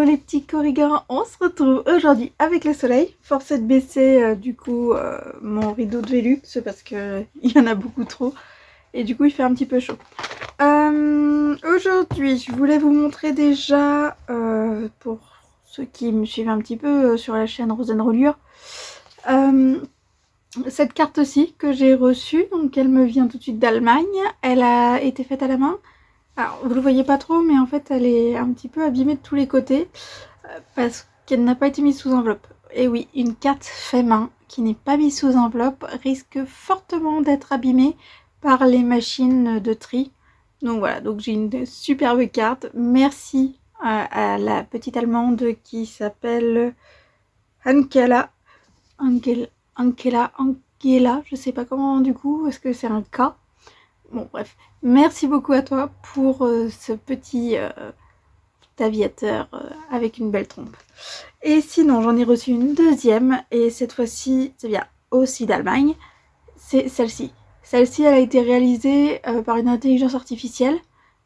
Hello les petits corrigans, on se retrouve aujourd'hui avec le soleil. Force est de baisser mon rideau de Velux parce qu'il y en a beaucoup trop et du coup il fait un petit peu chaud. Aujourd'hui je voulais vous montrer déjà, pour ceux qui me suivent un petit peu sur la chaîne Rosenrollure, cette carte-ci que j'ai reçue, donc elle me vient tout de suite d'Allemagne. Elle a été faite à la main. Alors, vous le voyez pas trop, mais en fait, elle est un petit peu abîmée de tous les côtés parce qu'elle n'a pas été mise sous enveloppe. Et oui, une carte fait main qui n'est pas mise sous enveloppe risque fortement d'être abîmée par les machines de tri. Donc voilà, donc j'ai une superbe carte. Merci à la petite allemande qui s'appelle Angela. Angela, je sais pas comment du coup, est-ce que c'est un K? Bon bref, merci beaucoup à toi pour ce petit aviateur avec une belle trompe. Et sinon j'en ai reçu une deuxième et cette fois-ci ça vient aussi d'Allemagne. C'est celle-ci. Celle-ci elle a été réalisée par une intelligence artificielle.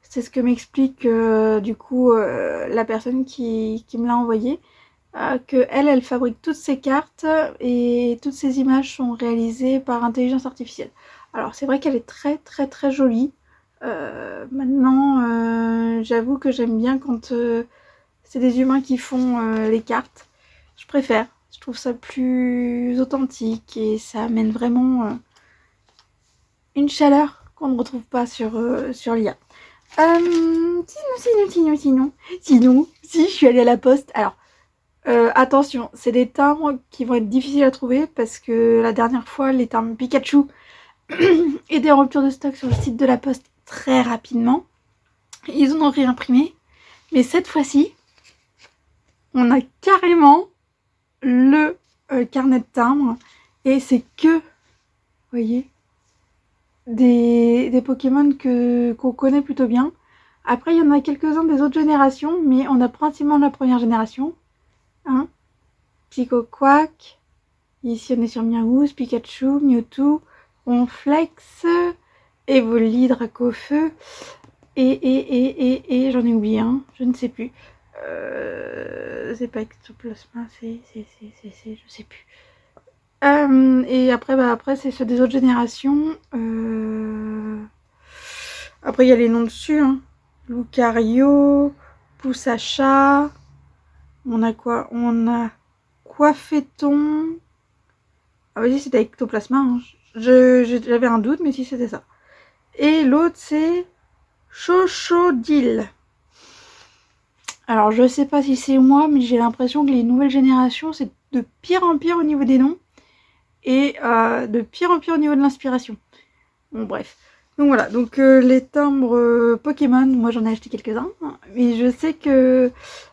C'est ce que m'explique la personne qui me l'a envoyée. Que elle fabrique toutes ses cartes et toutes ces images sont réalisées par intelligence artificielle. Alors c'est vrai qu'elle est très très très jolie. Maintenant, j'avoue que j'aime bien quand c'est des humains qui font les cartes. Je préfère. Je trouve ça plus authentique et ça amène vraiment une chaleur qu'on ne retrouve pas sur l'IA. Sinon, si je suis allée à la poste. Alors, attention, c'est des timbres qui vont être difficiles à trouver parce que la dernière fois, les timbres Pikachu étaient en rupture de stock sur le site de la Poste très rapidement. Ils en ont réimprimé. Mais cette fois-ci, on a carrément le carnet de timbres et c'est que, vous voyez, des Pokémon qu'on connaît plutôt bien. Après, il y en a quelques-uns des autres générations, mais on a principalement la première génération. Hein, Psycho-Quack. Ici, on est sur Miaouz, Pikachu, Mewtwo, Ronflex, Evoli, Dracofeu, et j'en ai oublié un, je ne sais plus. C'est pas Ectoplasma, je sais plus. Et après c'est ceux des autres générations. Après, il y a les noms dessus, hein. Lucario, Poussacha. On a quoi? On a Coiffeton. Ah vas-y, c'était Ectoplasma. Hein. J'avais un doute, mais si c'était ça. Et l'autre, c'est Chochodile. Alors, je sais pas si c'est moi, mais j'ai l'impression que les nouvelles générations, c'est de pire en pire au niveau des noms. Et de pire en pire au niveau de l'inspiration. Bon, bref. Donc voilà, donc les timbres Pokémon, moi j'en ai acheté quelques-uns. Hein, mais je sais que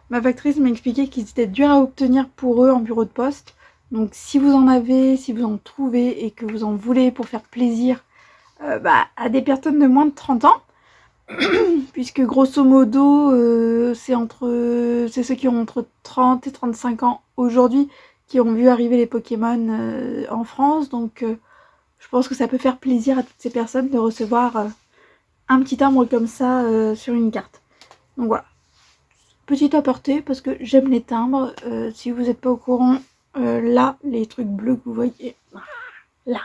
ma factrice m'a expliqué qu'ils étaient durs à obtenir pour eux en bureau de poste. Donc si vous en avez, si vous en trouvez et que vous en voulez pour faire plaisir à des personnes de moins de 30 ans, puisque grosso modo c'est ceux qui ont entre 30 et 35 ans aujourd'hui qui ont vu arriver les Pokémon en France. Donc je pense que ça peut faire plaisir à toutes ces personnes de recevoir un petit timbre comme ça sur une carte. Donc voilà. Petite aparté parce que j'aime les timbres. Si vous n'êtes pas au courant, là, les trucs bleus que vous voyez, là,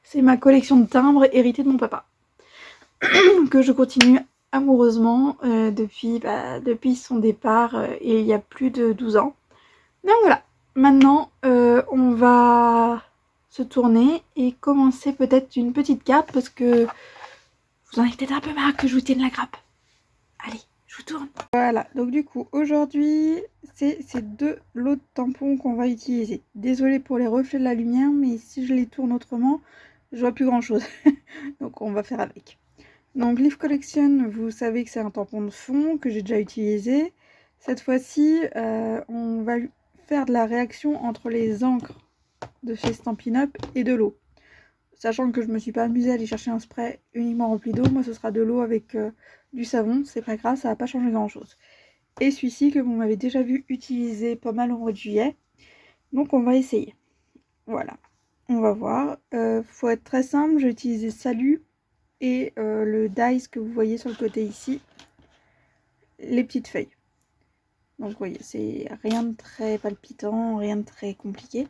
c'est ma collection de timbres héritée de mon papa. Que je continue amoureusement depuis son départ et il y a plus de 12 ans. Donc voilà. Maintenant, on va se tourner et commencer peut-être une petite carte parce que vous en avez peut-être un peu marre que je vous tienne la grappe. Allez, je vous tourne. Voilà, donc du coup, aujourd'hui, c'est ces deux lots de tampons qu'on va utiliser. Désolée pour les reflets de la lumière, mais si je les tourne autrement, je vois plus grand-chose. Donc on va faire avec. Donc Leaf Collection, vous savez que c'est un tampon de fond que j'ai déjà utilisé. Cette fois-ci, on va faire de la réaction entre les encres de chez Stampin' Up et de l'eau. Sachant que je me suis pas amusée à aller chercher un spray uniquement rempli d'eau, moi ce sera de l'eau avec du savon, c'est pas grave, ça va pas changer grand chose. Et celui-ci que vous m'avez déjà vu utiliser pas mal au mois de juillet, donc on va essayer. Voilà, on va voir. Faut être très simple, j'ai utilisé Salut et le dice que vous voyez sur le côté ici, les petites feuilles. Donc oui, c'est rien de très palpitant, rien de très compliqué.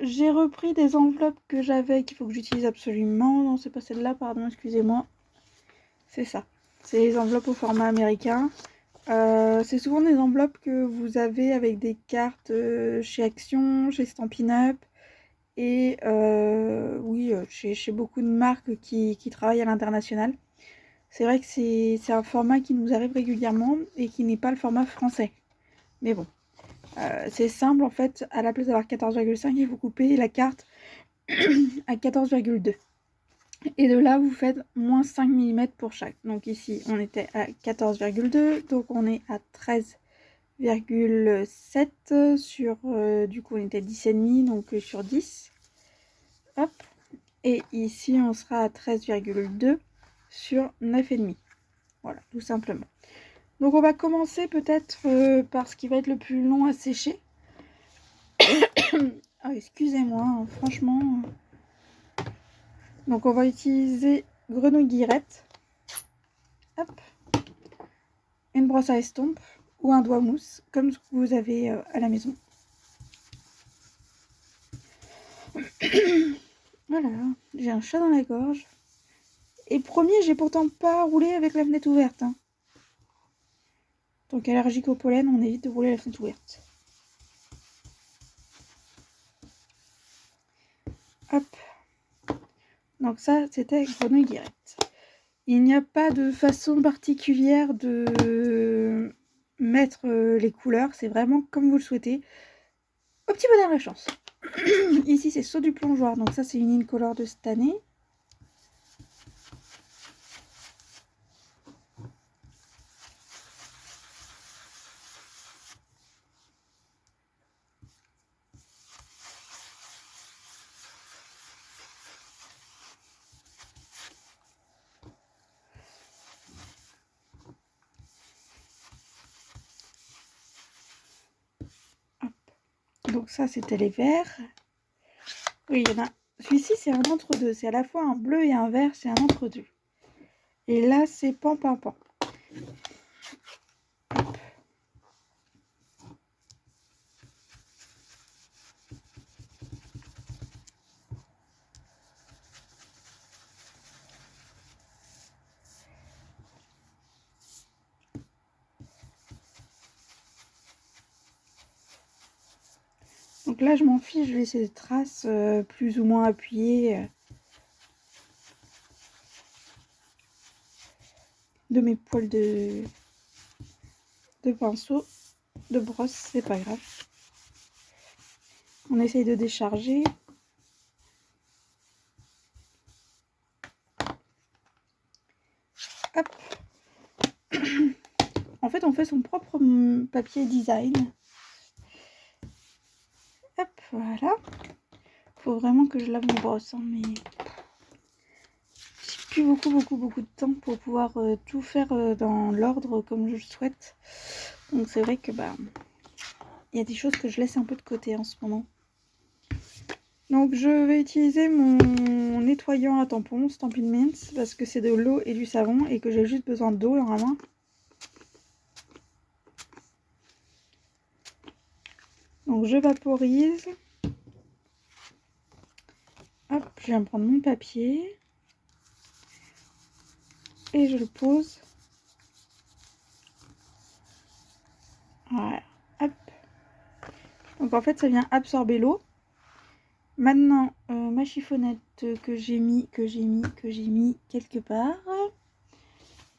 J'ai repris des enveloppes que j'avais, qu'il faut que j'utilise absolument. Non, c'est pas celle-là, pardon, excusez-moi. C'est ça. C'est les enveloppes au format américain. C'est souvent des enveloppes que vous avez avec des cartes chez Action, chez Stampin' Up. Et oui, chez beaucoup de marques qui travaillent à l'international. C'est vrai que c'est un format qui nous arrive régulièrement et qui n'est pas le format français. Mais bon, c'est simple en fait, à la place d'avoir 14,5, il faut couper la carte à 14,2. Et de là, vous faites moins 5 mm pour chaque. Donc ici, on était à 14,2, donc on est à 13,7 sur, du coup, on était 10,5, donc sur 10. Hop. Et ici, on sera à 13,2 sur 9,5. Voilà, tout simplement. Donc on va commencer peut-être par ce qui va être le plus long à sécher. Ah, excusez-moi, hein, franchement. Donc on va utiliser grenouille guillerette. Hop. Une brosse à estompe ou un doigt mousse, comme ce que vous avez à la maison. Voilà, j'ai un chat dans la gorge. Et premier, j'ai pourtant pas roulé avec la fenêtre ouverte. Hein. Donc allergique au pollen, on évite de rouler la fenêtre ouverte. Hop. Donc ça, c'était grenouille guillerette. Il n'y a pas de façon particulière de mettre les couleurs. C'est vraiment comme vous le souhaitez. Au petit bonheur la chance. Ici, c'est saut du plongeoir. Donc ça, c'est une Incolor de cette année. Donc ça, c'était les verts. Oui, il y en a. Celui-ci, c'est un entre-deux. C'est à la fois un bleu et un vert. C'est un entre-deux. Et là, c'est pan. Donc là, je m'en fiche. Je laisse des traces plus ou moins appuyées de mes poils de pinceau, de brosse. C'est pas grave. On essaye de décharger. Hop. En fait, on fait son propre papier design. Hop, voilà. Faut vraiment que je lave mon brosse, hein, mais j'ai plus beaucoup de temps pour pouvoir tout faire dans l'ordre comme je le souhaite. Donc c'est vrai que il y a des choses que je laisse un peu de côté en ce moment. Donc je vais utiliser mon nettoyant à tampons Stampin' Mints parce que c'est de l'eau et du savon et que j'ai juste besoin d'eau normalement. Donc je vaporise. Hop, je viens prendre mon papier et je le pose. Voilà, hop. Donc en fait ça vient absorber l'eau. Maintenant ma chiffonnette que j'ai mis quelque part.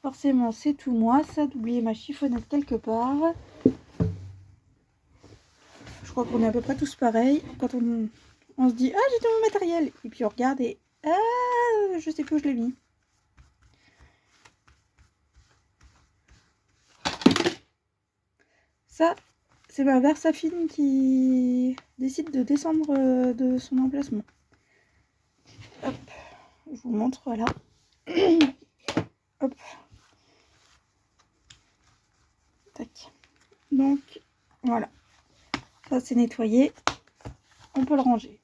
Forcément c'est tout moi, ça d'oublier ma chiffonnette quelque part. Je crois qu'on est à peu près tous pareils. Quand on se dit ah j'ai tout mon matériel et puis on regarde et ah je sais plus où je l'ai mis. Ça, c'est ma Versafine qui décide de descendre de son emplacement. Hop, je vous montre, voilà. Hop. Tac. Donc, voilà. Ça, c'est nettoyé. On peut le ranger.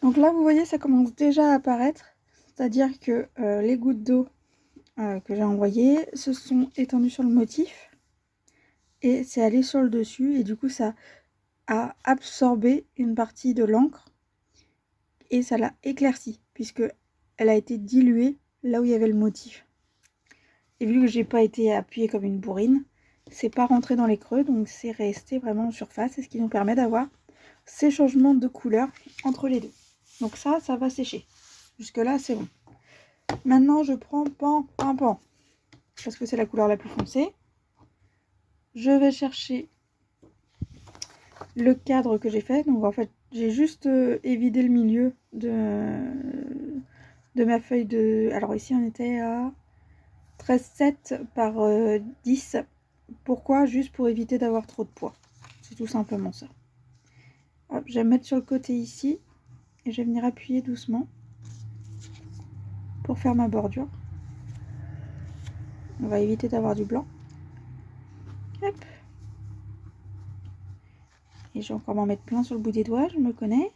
Donc là, vous voyez, ça commence déjà à apparaître. C'est-à-dire que les gouttes d'eau que j'ai envoyées se sont étendues sur le motif et c'est allé sur le dessus et du coup ça a absorbé une partie de l'encre et ça l'a éclairci puisque elle a été diluée là où il y avait le motif. Et vu que j'ai pas été appuyée comme une bourrine, c'est pas rentré dans les creux, donc c'est resté vraiment en surface, et ce qui nous permet d'avoir ces changements de couleur entre les deux. Donc ça va sécher. Jusque là c'est bon. Maintenant je prends pan, parce que c'est la couleur la plus foncée. Je vais chercher le cadre que j'ai fait. Donc en fait j'ai juste évidé le milieu de ma feuille de... Alors ici on était à 13,7 par 10. Pourquoi? Juste pour éviter d'avoir trop de poids. C'est tout simplement ça. Hop, je vais me mettre sur le côté ici. Et je vais venir appuyer doucement. Pour faire ma bordure. On va éviter d'avoir du blanc. Hop. Et je vais encore m'en mettre plein sur le bout des doigts, je me connais.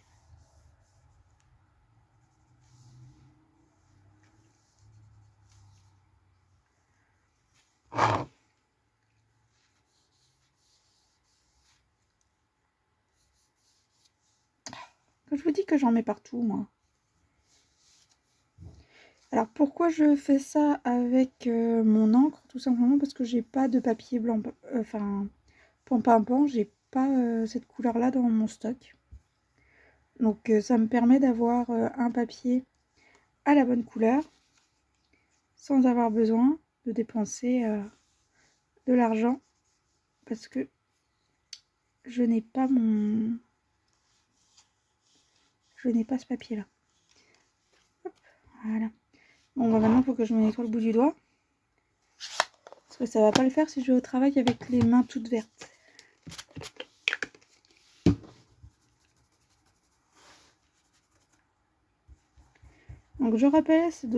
Je vous dis que j'en mets partout, moi. Alors pourquoi je fais ça avec mon encre? Tout simplement parce que j'ai pas de papier blanc, enfin pan, j'ai pas cette couleur là dans mon stock. Donc ça me permet d'avoir un papier à la bonne couleur sans avoir besoin de dépenser de l'argent parce que je n'ai pas ce papier là. Hop, voilà. Bon bah maintenant il faut que je me nettoie le bout du doigt. Parce que ça va pas le faire si je vais au travail avec les mains toutes vertes. Donc je rappelle, c'est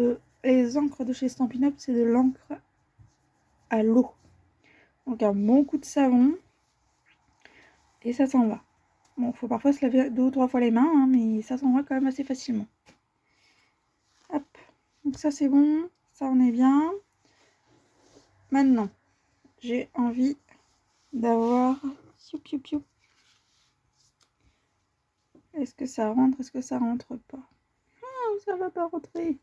les encres de chez Stampin' Up, c'est de l'encre à l'eau. Donc un bon coup de savon. Et ça s'en va. Bon, il faut parfois se laver 2 ou 3 fois les mains, hein, mais ça s'en va quand même assez facilement. Hop. Donc ça c'est bon. Ça on est bien. Maintenant, j'ai envie d'avoir... Est-ce que ça rentre? Est-ce que ça rentre pas? Oh, ça va pas rentrer.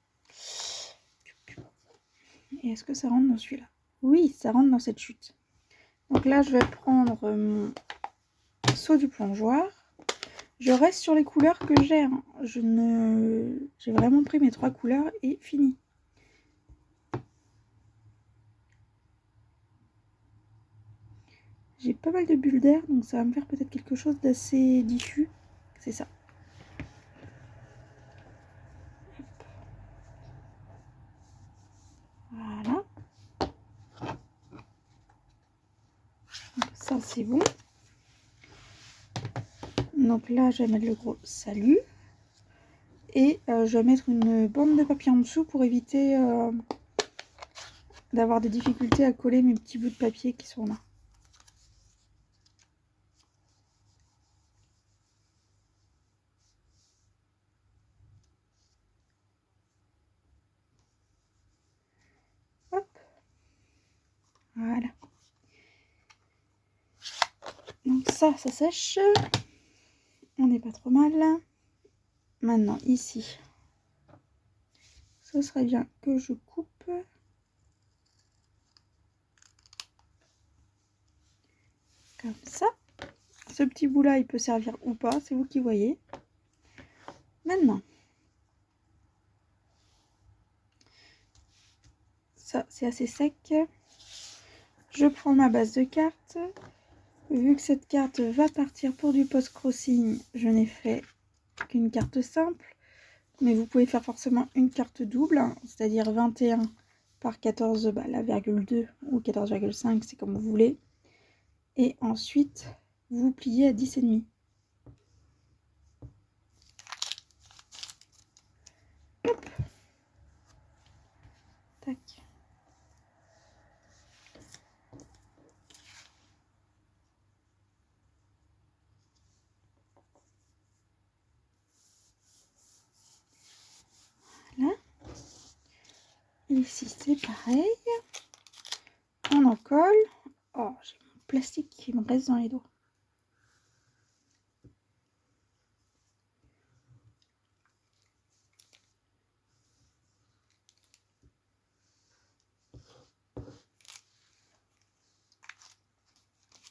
Et est-ce que ça rentre dans celui-là? Oui, ça rentre dans cette chute. Donc là, je vais prendre mon seau du plongeoir. Je reste sur les couleurs que j'ai. Hein. J'ai vraiment pris mes 3 couleurs et fini. J'ai pas mal de bulles d'air, donc ça va me faire peut-être quelque chose d'assez diffus. C'est ça. Voilà. Ça, c'est bon. Donc là, je vais mettre le gros salut. Et je vais mettre une bande de papier en dessous pour éviter d'avoir des difficultés à coller mes petits bouts de papier qui sont là. Hop. Voilà. Donc ça sèche. On n'est pas trop mal. Maintenant, ici, ce serait bien que je coupe. Comme ça. Ce petit bout là, il peut servir ou pas, c'est vous qui voyez. Maintenant, ça c'est assez sec. Je prends ma base de carte. Vu que cette carte va partir pour du post-crossing, je n'ai fait qu'une carte simple. Mais vous pouvez faire forcément une carte double, c'est-à-dire 21 par 14, bah, la virgule 2 ou 14,5, c'est comme vous voulez. Et ensuite, vous pliez à 10,5. Hop. Tac. Voilà. ici, c'est pareil. On en colle. Oh, j'ai mon plastique qui me reste dans les doigts.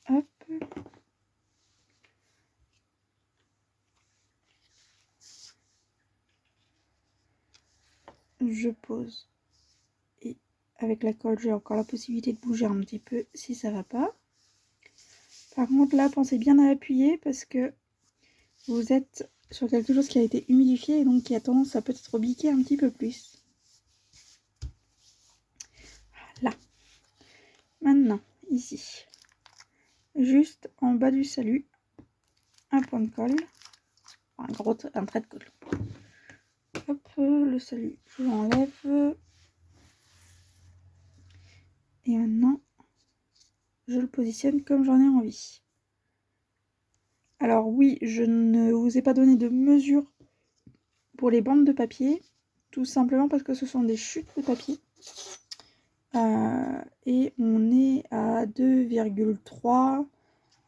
Hop. Je pose. Et avec la colle, j'ai encore la possibilité de bouger un petit peu si ça va pas. Par contre, là, pensez bien à appuyer parce que vous êtes sur quelque chose qui a été humidifié et donc qui a tendance à peut-être biquer un petit peu plus. Là. Maintenant, ici, juste en bas du salut, un point de colle, un trait de colle. Hop, le salut, je l'enlève. Et maintenant, je le positionne comme j'en ai envie. Alors oui, je ne vous ai pas donné de mesure pour les bandes de papier, tout simplement parce que ce sont des chutes de papier. Et on est à 2,3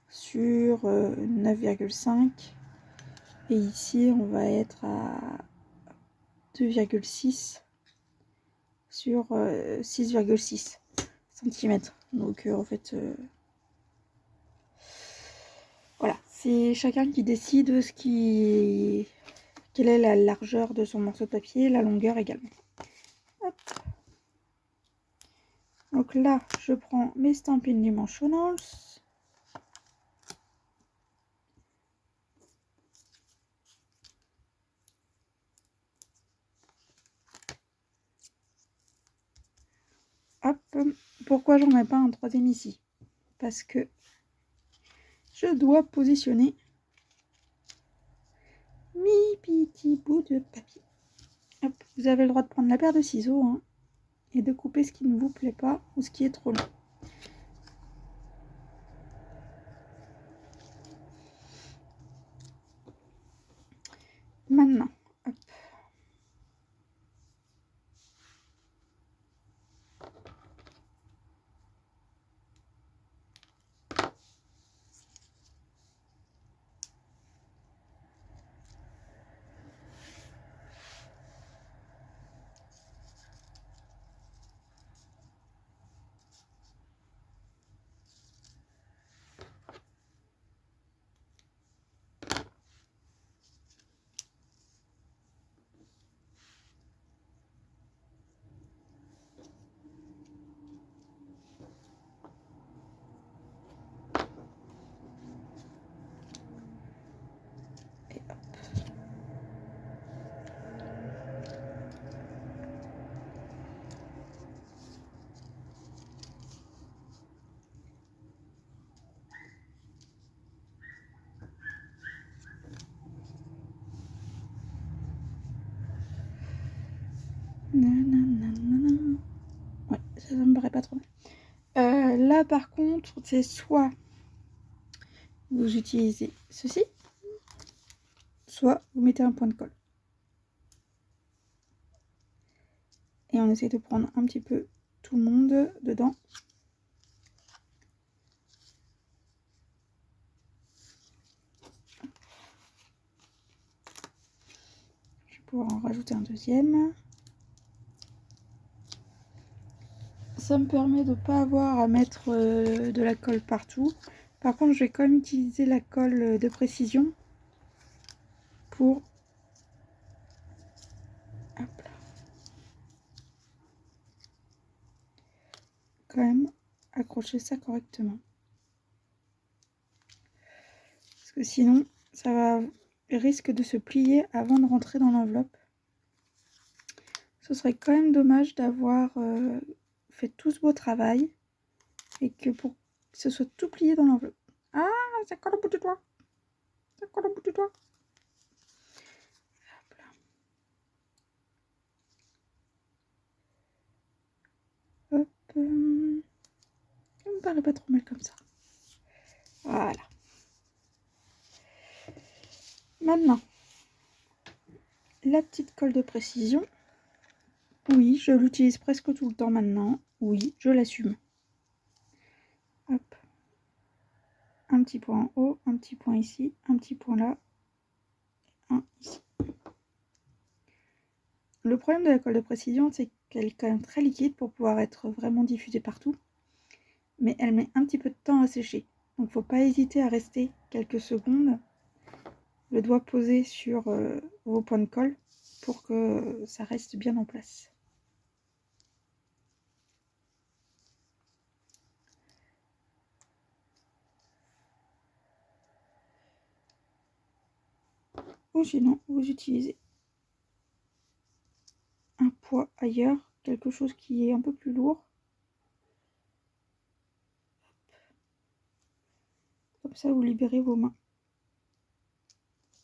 sur 9,5. Et ici, on va être à 2,6 sur 6,6 cm. Donc en fait, voilà, c'est chacun qui décide quelle est la largeur de son morceau de papier, la longueur également. Hop. Donc là, je prends mes Stampin' Dimensionals. Hop. Pourquoi j'en ai pas un troisième ici? Parce que je dois positionner mes petits bouts de papier. Hop. Vous avez le droit de prendre la paire de ciseaux hein, et de couper ce qui ne vous plaît pas ou ce qui est trop long. Maintenant, hop. Ouais, ça me paraît pas trop mal. Là, par contre, c'est soit vous utilisez ceci, soit vous mettez un point de colle. Et on essaie de prendre un petit peu tout le monde dedans. Je vais pouvoir en rajouter un deuxième. Ça me permet de ne pas avoir à mettre de la colle partout. Par contre, je vais quand même utiliser la colle de précision pour hop là. Quand même accrocher ça correctement. Parce que sinon, ça risque de se plier avant de rentrer dans l'enveloppe. Ce serait quand même dommage d'avoir fait tout ce beau travail et que pour que ce soit tout plié dans l'enveloppe. Ah, ça colle au bout du doigt. Ça colle au bout du doigt. Hop là. Hop. Ça me paraît pas trop mal comme ça. Voilà. Maintenant, la petite colle de précision. Oui, je l'utilise presque tout le temps maintenant. Oui, je l'assume. Hop. Un petit point en haut, un petit point ici, un petit point là, un ici. Le problème de la colle de précision, c'est qu'elle est quand même très liquide pour pouvoir être vraiment diffusée partout. Mais elle met un petit peu de temps à sécher. Donc il ne faut pas hésiter à rester quelques secondes, le doigt posé sur vos points de colle pour que ça reste bien en place. Ou sinon, vous utilisez un poids ailleurs, quelque chose qui est un peu plus lourd. Comme ça, vous libérez vos mains.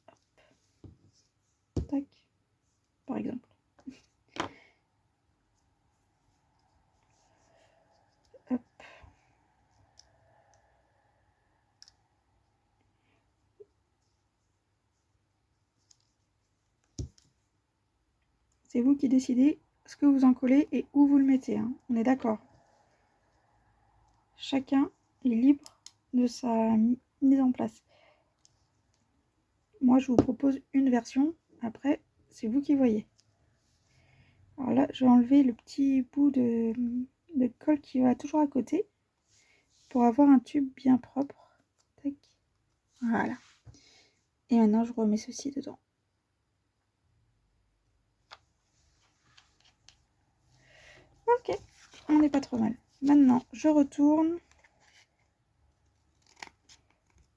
Hop. Tac, par exemple. Hop. C'est vous qui décidez ce que vous en collez et où vous le mettez, hein. On est d'accord. Chacun est libre de sa mise en place. Moi, je vous propose une version. Après, c'est vous qui voyez. Alors là, je vais enlever le petit bout de colle qui va toujours à côté pour avoir un tube bien propre. Tac. Voilà. Et maintenant, je remets ceci dedans. Ok, on n'est pas trop mal. Maintenant, je retourne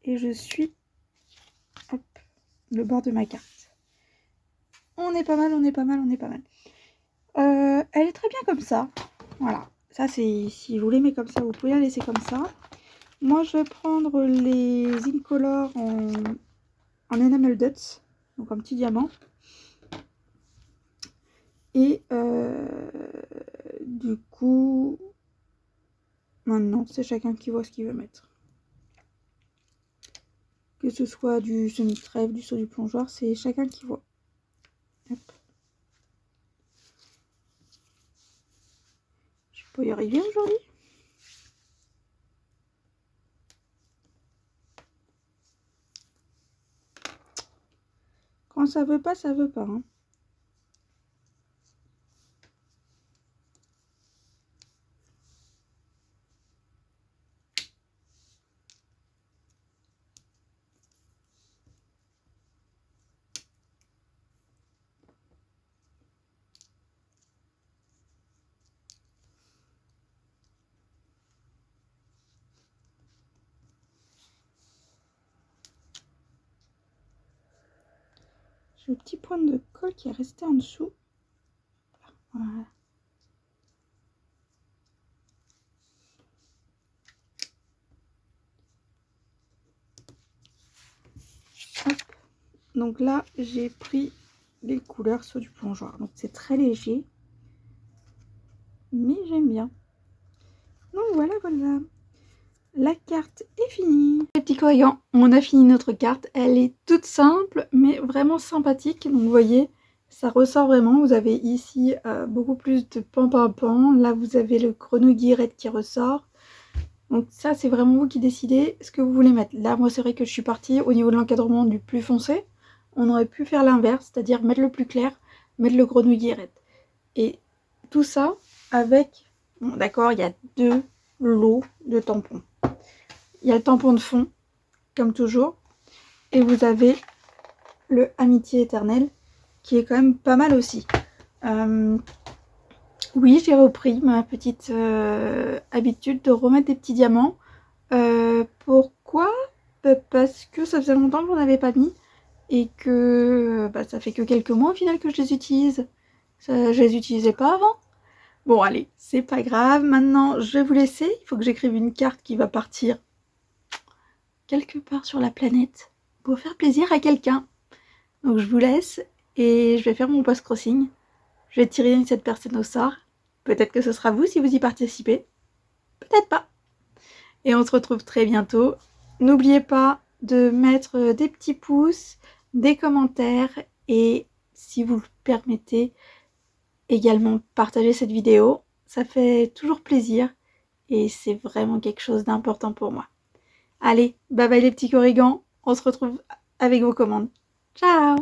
et je suis hop, le bord de ma carte. On est pas mal, on est pas mal, on est pas mal. Elle est très bien comme ça. Voilà. Ça, c'est si vous l'aimez comme ça, vous pouvez la laisser comme ça. Moi, je vais prendre les Incolor en Enamel Dots, donc un petit diamant. Et du coup, maintenant, c'est chacun qui voit ce qu'il veut mettre. Que ce soit du semi-trèfle, du saut du plongeoir, c'est chacun qui voit. Hop. Je peux y arriver aujourd'hui. Quand ça veut pas, ça veut pas. Hein. J'ai le petit point de colle qui est resté en dessous. Voilà. Hop. Donc là, j'ai pris les couleurs saut du plongeoir. Donc c'est très léger. Mais j'aime bien. Donc voilà, voilà. La carte est finie. Les petits croyants, on a fini notre carte. Elle est toute simple, mais vraiment sympathique. Donc vous voyez, ça ressort vraiment. Vous avez ici beaucoup plus de pan. Là, vous avez le grenouille-guillerette qui ressort. Donc ça, c'est vraiment vous qui décidez ce que vous voulez mettre. Là, moi, c'est vrai que je suis partie au niveau de l'encadrement du plus foncé. On aurait pu faire l'inverse, c'est-à-dire mettre le plus clair, mettre le grenouille-guillerette. Et tout ça avec... Bon, d'accord, il y a 2 lots de tampons. Il y a le tampon de fond, comme toujours. Et vous avez le Amitié éternelle, qui est quand même pas mal aussi. Oui, j'ai repris ma petite habitude de remettre des petits diamants. Pourquoi ? Parce que ça faisait longtemps que j'en avais pas mis. Et que ça fait que quelques mois au final que je les utilise. Je les utilisais pas avant. Bon allez, c'est pas grave. Maintenant, je vais vous laisser. Il faut que j'écrive une carte qui va partir quelque part sur la planète pour faire plaisir à quelqu'un. Donc je vous laisse et je vais faire mon post-crossing. Je vais tirer cette personne au sort. Peut-être que ce sera vous si vous y participez. Peut-être pas. Et on se retrouve très bientôt. N'oubliez pas de mettre des petits pouces, des commentaires et si vous le permettez, également partager cette vidéo. Ça fait toujours plaisir et c'est vraiment quelque chose d'important pour moi. Allez, bye bye les petits corrigans, on se retrouve avec vos commandes. Ciao!